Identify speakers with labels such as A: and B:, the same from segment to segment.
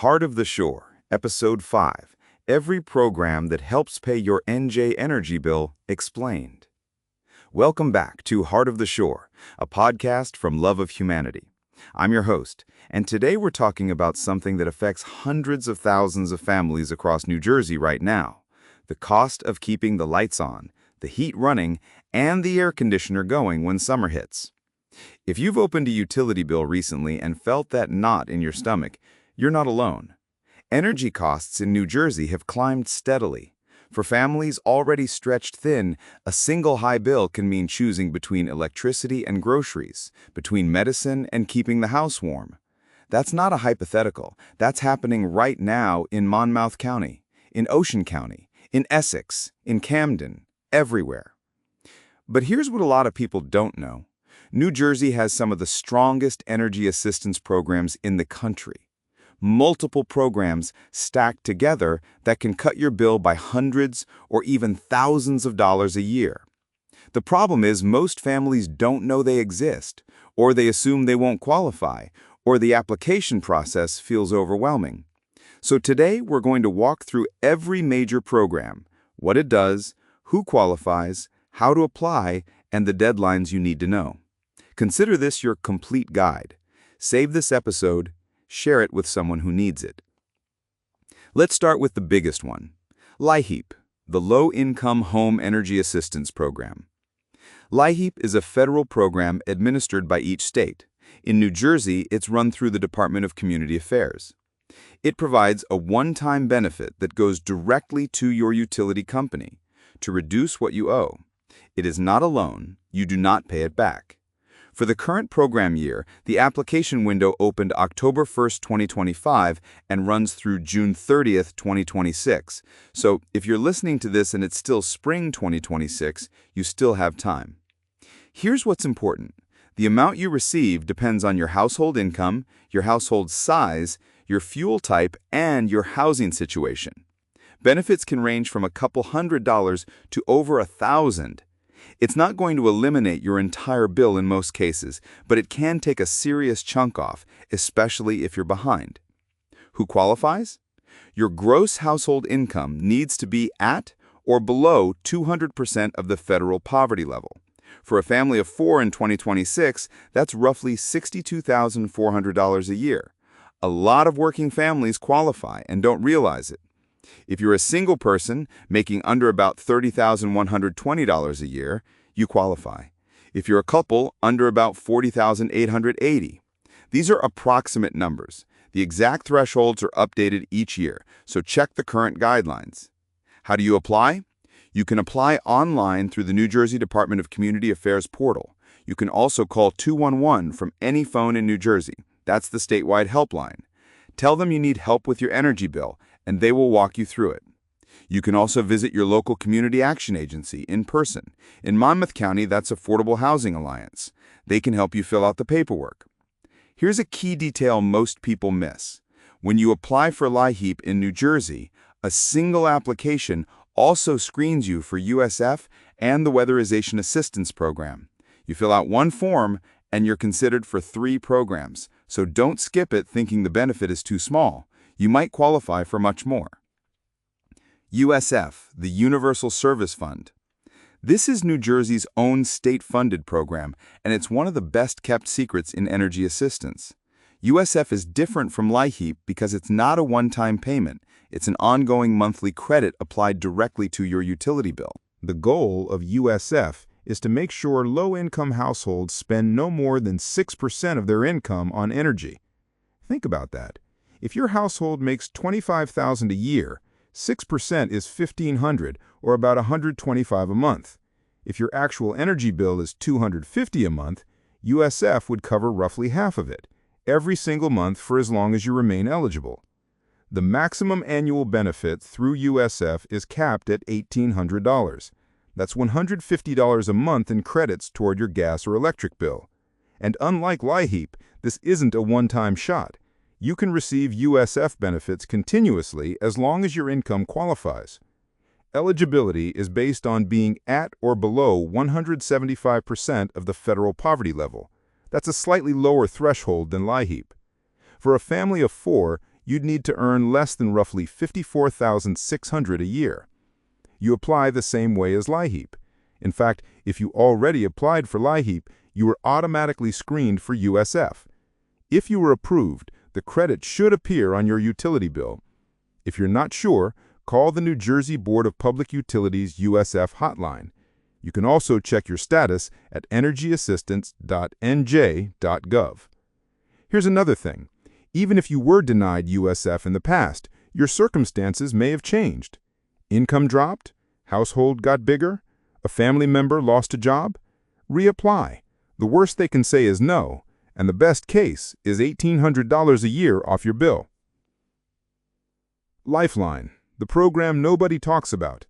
A: Heart of the Shore, Episode 5, Every Program That Helps Pay Your NJ Energy Bill Explained. Welcome back to Heart of the Shore, a podcast from Love of Humanity. I'm your host, and today we're talking about something that affects hundreds of thousands of families across New Jersey right now: the cost of keeping the lights on, the heat running, and the air conditioner going when summer hits. If you've opened a utility bill recently and felt that knot in your stomach, you're not alone. Energy costs in New Jersey have climbed steadily. For families already stretched thin, a single high bill can mean choosing between electricity and groceries, between medicine and keeping the house warm. That's not a hypothetical. That's happening right now in Monmouth County, in Ocean County, in Essex, in Camden, everywhere. But here's what a lot of people don't know. New Jersey has some of the strongest energy assistance programs in the country. Multiple programs stacked together that can cut your bill by hundreds or even thousands of dollars a year. The problem is most families don't know they exist, or they assume they won't qualify, or the application process feels overwhelming. So today we're going to walk through every major program, what it does, who qualifies, how to apply, and the deadlines you need to know. Consider this your complete guide. Save this episode. Share it with someone who needs it. Let's start with the biggest one, LIHEAP, the Low-Income Home Energy Assistance Program. LIHEAP is a federal program administered by each state. In New Jersey, it's run through the Department of Community Affairs. It provides a one-time benefit that goes directly to your utility company to reduce what you owe. It is not a loan. You do not pay it back. For the current program year, the application window opened October 1st, 2025 and runs through June 30th, 2026. So if you're listening to this and it's still spring 2026, you still have time. Here's what's important. The amount you receive depends on your household income, your household size, your fuel type, and your housing situation. Benefits can range from a couple $100 to over $1,000. It's not going to eliminate your entire bill in most cases, but it can take a serious chunk off, especially if you're behind. Who qualifies? Your gross household income needs to be at or below 200% of the federal poverty level. For a family of 4 in 2026, that's roughly $62,400 a year. A lot of working families qualify and don't realize it. If you're a single person making under about $30,120 a year, you qualify. If you're a couple, under about $40,880. These are approximate numbers. The exact thresholds are updated each year, so check the current guidelines. How do you apply? You can apply online through the New Jersey Department of Community Affairs portal. You can also call 211 from any phone in New Jersey. That's the statewide helpline. Tell them you need help with your energy bill, and they will walk you through it. You can also visit your local community action agency in person. In Monmouth County, that's Affordable Housing Alliance. They can help you fill out the paperwork. Here's a key detail most people miss. When you apply for LIHEAP in New Jersey, a single application also screens you for USF and the Weatherization Assistance Program. You fill out one form, and you're considered for 3 programs, so don't skip it thinking the benefit is too small. You might qualify for much more. USF, the Universal Service Fund. This is New Jersey's own state-funded program, and it's one of the best-kept secrets in energy assistance. USF is different from LIHEAP because it's not a one-time payment. It's an ongoing monthly credit applied directly to your utility bill.
B: The goal of USF is to make sure low-income households spend no more than 6% of their income on energy. Think about that. If your household makes $25,000 a year, 6% is $1,500 or about $125 a month. If your actual energy bill is $250 a month, USF would cover roughly half of it, every single month for as long as you remain eligible. The maximum annual benefit through USF is capped at $1,800. That's $150 a month in credits toward your gas or electric bill. And unlike LIHEAP, this isn't a one-time shot. You can receive USF benefits continuously as long as your income qualifies. Eligibility is based on being at or below 175% of the federal poverty level. That's a slightly lower threshold than LIHEAP. For a family of 4, you'd need to earn less than roughly $54,600 a year. You apply the same way as LIHEAP. In fact, if you already applied for LIHEAP, you were automatically screened for USF. If you were approved, the credit should appear on your utility bill. If you're not sure, call the New Jersey Board of Public Utilities USF hotline. You can also check your status at energyassistance.nj.gov. Here's another thing. Even if you were denied USF in the past, your circumstances may have changed. Income dropped? Household got bigger? A family member lost a job? Reapply. The worst they can say is no, and the best case is $1,800 a year off your bill. Lifeline, the program nobody talks about.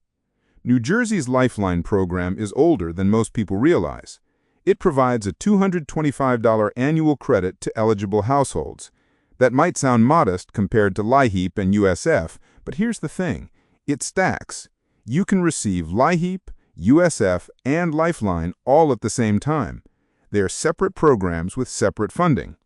B: New Jersey's Lifeline program is older than most people realize. It provides a $225 annual credit to eligible households. That might sound modest compared to LIHEAP and USF, but here's the thing. It stacks. You can receive LIHEAP, USF, and Lifeline all at the same time. They are separate programs with separate funding.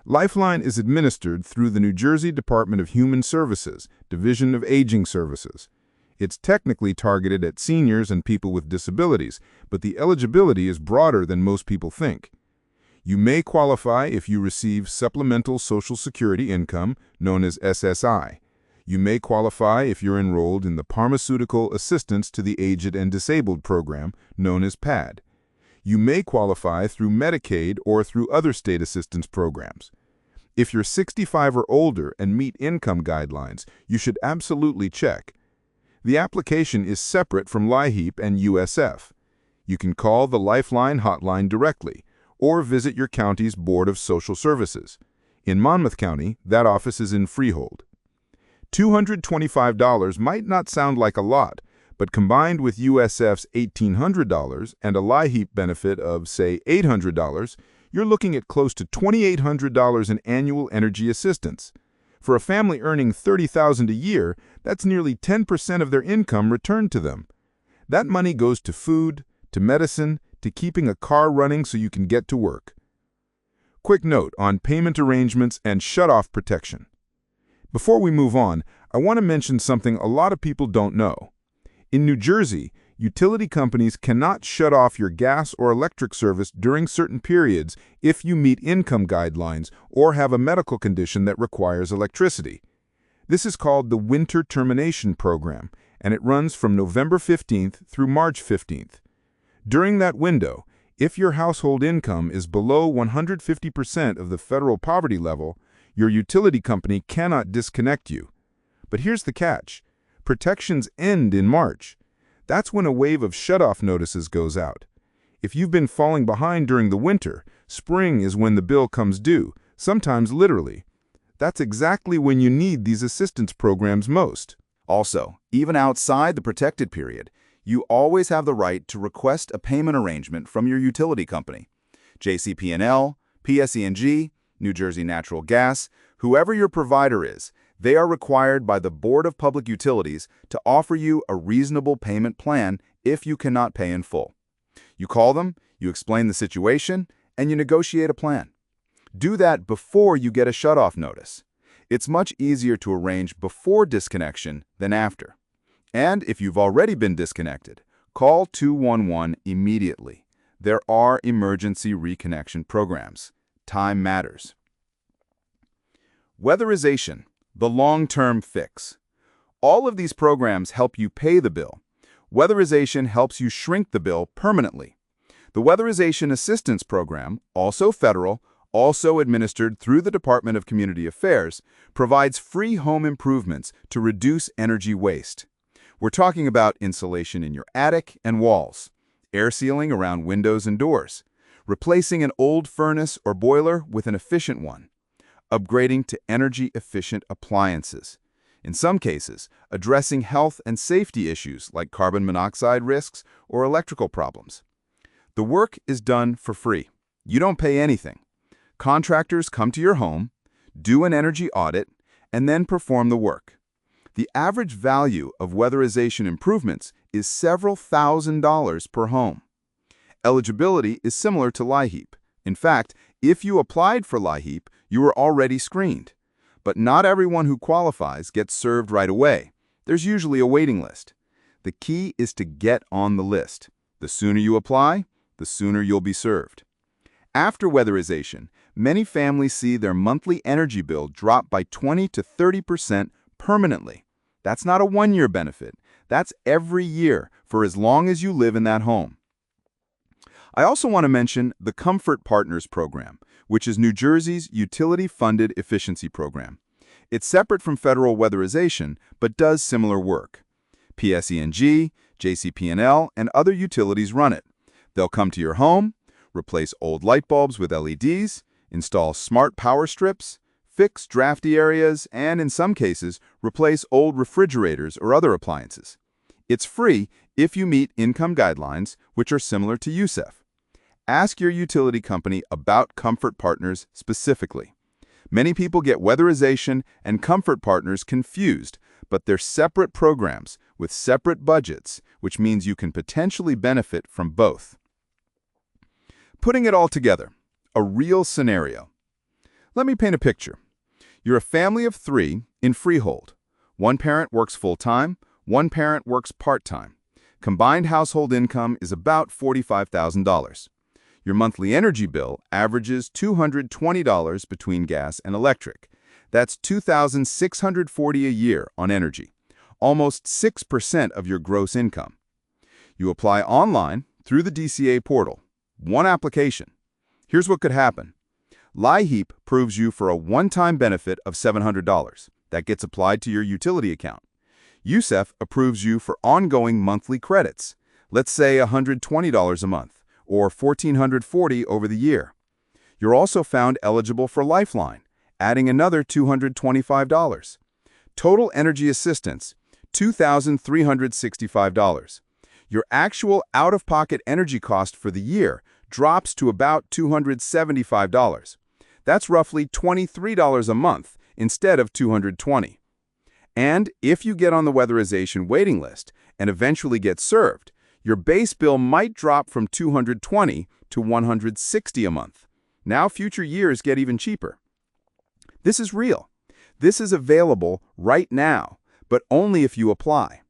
B: Lifeline is administered through the New Jersey Department of Human Services, Division of Aging Services. It's technically targeted at seniors and people with disabilities, but the eligibility is broader than most people think. You may qualify if you receive Supplemental Social Security Income, known as SSI. You may qualify if you're enrolled in the Pharmaceutical Assistance to the Aged and Disabled program, known as PAD. You may qualify through Medicaid or through other state assistance programs. If you're 65 or older and meet income guidelines, you should absolutely check. The application is separate from LIHEAP and USF. You can call the Lifeline hotline directly or visit your county's Board of Social Services. In Monmouth County, that office is in Freehold. $225 might not sound like a lot, but combined with USF's $1,800 and a LIHEAP benefit of, say, $800, you're looking at close to $2,800 in annual energy assistance. For a family earning $30,000 a year, that's nearly 10% of their income returned to them. That money goes to food, to medicine, to keeping a car running so you can get to work. Quick note on payment arrangements and shutoff protection. Before we move on, I want to mention something a lot of people don't know. In New Jersey, utility companies cannot shut off your gas or electric service during certain periods if you meet income guidelines or have a medical condition that requires electricity. This is called the Winter Termination Program, and it runs from November 15th through March 15th. During that window, if your household income is below 150% of the federal poverty level, your utility company cannot disconnect you. But here's the catch. Protections end in March. That's when a wave of shutoff notices goes out. If you've been falling behind during the winter, spring is when the bill comes due, sometimes literally. That's exactly when you need these assistance programs most.
A: Also, even outside the protected period, you always have the right to request a payment arrangement from your utility company. JCP&L, PSE&G, New Jersey Natural Gas, whoever your provider is, they are required by the Board of Public Utilities to offer you a reasonable payment plan if you cannot pay in full. You call them, you explain the situation, and you negotiate a plan. Do that before you get a shutoff notice. It's much easier to arrange before disconnection than after. And if you've already been disconnected, call 211 immediately. There are emergency reconnection programs. Time matters. Weatherization, the long-term fix. All of these programs help you pay the bill. Weatherization helps you shrink the bill permanently. The Weatherization Assistance Program, also federal, also administered through the Department of Community Affairs, provides free home improvements to reduce energy waste. We're talking about insulation in your attic and walls, air sealing around windows and doors, replacing an old furnace or boiler with an efficient one, upgrading to energy-efficient appliances. In some cases, addressing health and safety issues like carbon monoxide risks or electrical problems. The work is done for free. You don't pay anything. Contractors come to your home, do an energy audit, and then perform the work. The average value of weatherization improvements is several $1,000s per home. Eligibility is similar to LIHEAP. In fact, if you applied for LIHEAP, you were already screened.
B: But not everyone who qualifies gets served right away. There's usually a waiting list. The key is to get on the list. The sooner you apply, the sooner you'll be served. After weatherization, many families see their monthly energy bill drop by 20 to 30% permanently. That's not a one-year benefit. That's every year for as long as you live in that home. I also want to mention the Comfort Partners program, which is New Jersey's utility-funded efficiency program. It's separate from federal weatherization, but does similar work. PSE&G, JCP&L, and other utilities run it. They'll come to your home, replace old light bulbs with LEDs, install smart power strips, fix drafty areas, and in some cases, replace old refrigerators or other appliances. It's free if you meet income guidelines, which are similar to USEF. Ask your utility company about Comfort Partners specifically. Many people get weatherization and Comfort Partners confused, but they're separate programs with separate budgets, which means you can potentially benefit from both. Putting it all together, a real scenario. Let me paint a picture. You're a family of 3 in freehold. One parent works full-time, one parent works part-time. Combined household income is about $45,000. Your monthly energy bill averages $220 between gas and electric. That's $2,640 a year on energy, almost 6% of your gross income. You apply online through the DCA portal. One application. Here's what could happen. LIHEAP approves you for a one-time benefit of $700. That gets applied to your utility account. USEF approves you for ongoing monthly credits. Let's say $120 a month, or $1,440 over the year. You're also found eligible for Lifeline, adding another $225. Total energy assistance, $2,365. Your actual out-of-pocket energy cost for the year drops to about $275. That's roughly $23 a month instead of $220. And if you get on the weatherization waiting list and eventually get served, your base bill might drop from $220 to $160 a month. Now future years get even cheaper. This is real. This is available right now, but only if you apply.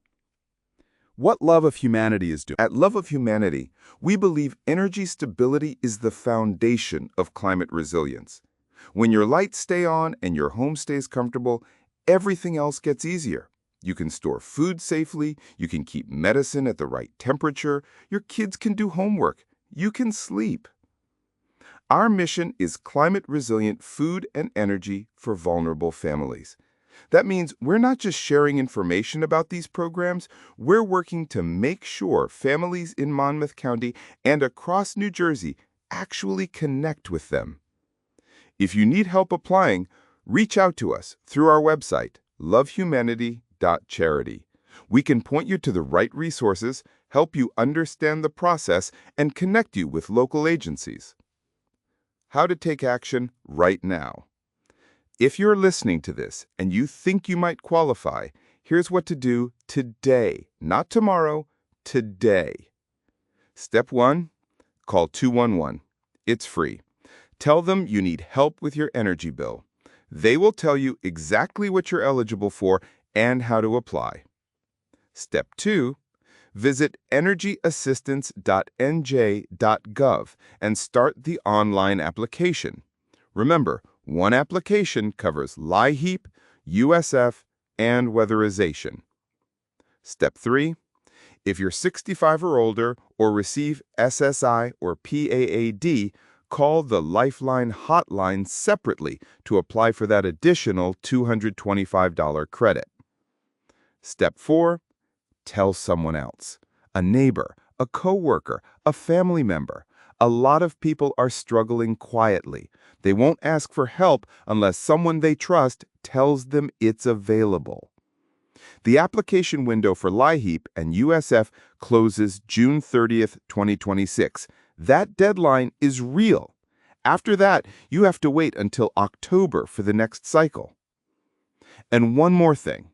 B: What Love of Humanity is doing.
A: At Love of Humanity, we believe energy stability is the foundation of climate resilience. When your lights stay on and your home stays comfortable, everything else gets easier. You can store food safely, you can keep medicine at the right temperature, your kids can do homework, you can sleep. Our mission is climate-resilient food and energy for vulnerable families. That means we're not just sharing information about these programs, we're working to make sure families in Monmouth County and across New Jersey actually connect with them. If you need help applying, reach out to us through our website, lovehumanity.charity. We can point you to the right resources, help you understand the process, and connect you with local agencies. How to take action right now. If you're listening to this and you think you might qualify, here's what to do today, not tomorrow, today. Step 1, call 211. It's free. Tell them you need help with your energy bill. They will tell you exactly what you're eligible for and how to apply. Step 2, visit energyassistance.nj.gov and start the online application. Remember, one application covers LIHEAP, USF, and weatherization. Step 3, if you're 65 or older or receive SSI or PAAD, call the Lifeline hotline separately to apply for that additional $225 credit. Step 4, tell someone else, a neighbor, a coworker, a family member. A lot of people are struggling quietly. They won't ask for help unless someone they trust tells them it's available. The application window for LIHEAP and USF closes June 30th, 2026. That deadline is real. After that, you have to wait until October for the next cycle. And one more thing.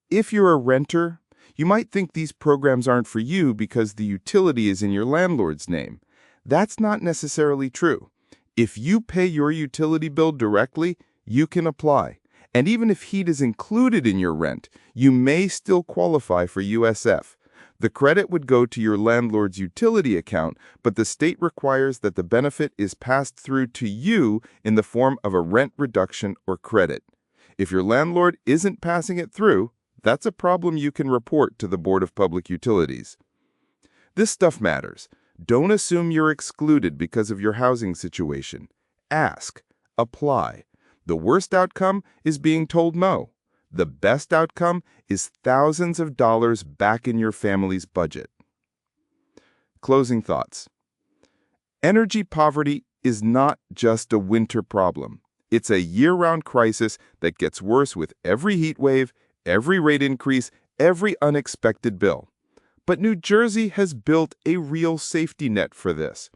A: If you're a renter, you might think these programs aren't for you because the utility is in your landlord's name. That's not necessarily true. If you pay your utility bill directly, you can apply.
B: And even if heat is included in your rent, you may still qualify for USF. The credit would go to your landlord's utility account, but the state requires that the benefit is passed through to you in the form of a rent reduction or credit. If your landlord isn't passing it through, that's a problem you can report to the Board of Public Utilities. This stuff matters. Don't assume you're excluded because of your housing situation. Ask. Apply. The worst outcome is being told no. The best outcome is thousands of dollars back in your family's budget. Closing thoughts. Energy poverty is not just a winter problem. It's a year-round crisis that gets worse with every heat wave, every rate increase, every unexpected bill. But New Jersey has built a real safety net for this.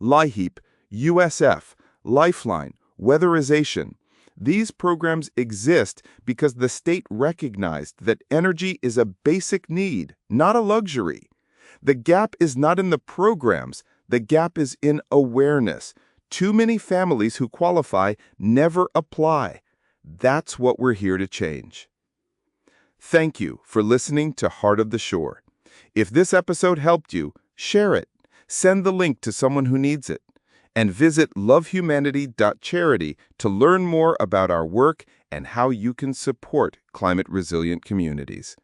B: LIHEAP, USF, Lifeline, Weatherization. These programs exist because the state recognized that energy is a basic need, not a luxury. The gap is not in the programs, the gap is in awareness. Too many families who qualify never apply. That's what we're here to change. Thank you for listening to Heart of the Shore. If this episode helped you, share it. Send the link to someone who needs it. And visit lovehumanity.charity to learn more about our work and how you can support climate-resilient communities.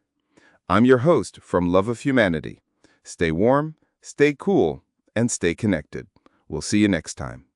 B: I'm your host from Love of Humanity. Stay warm, stay cool, and stay connected. We'll see you next time.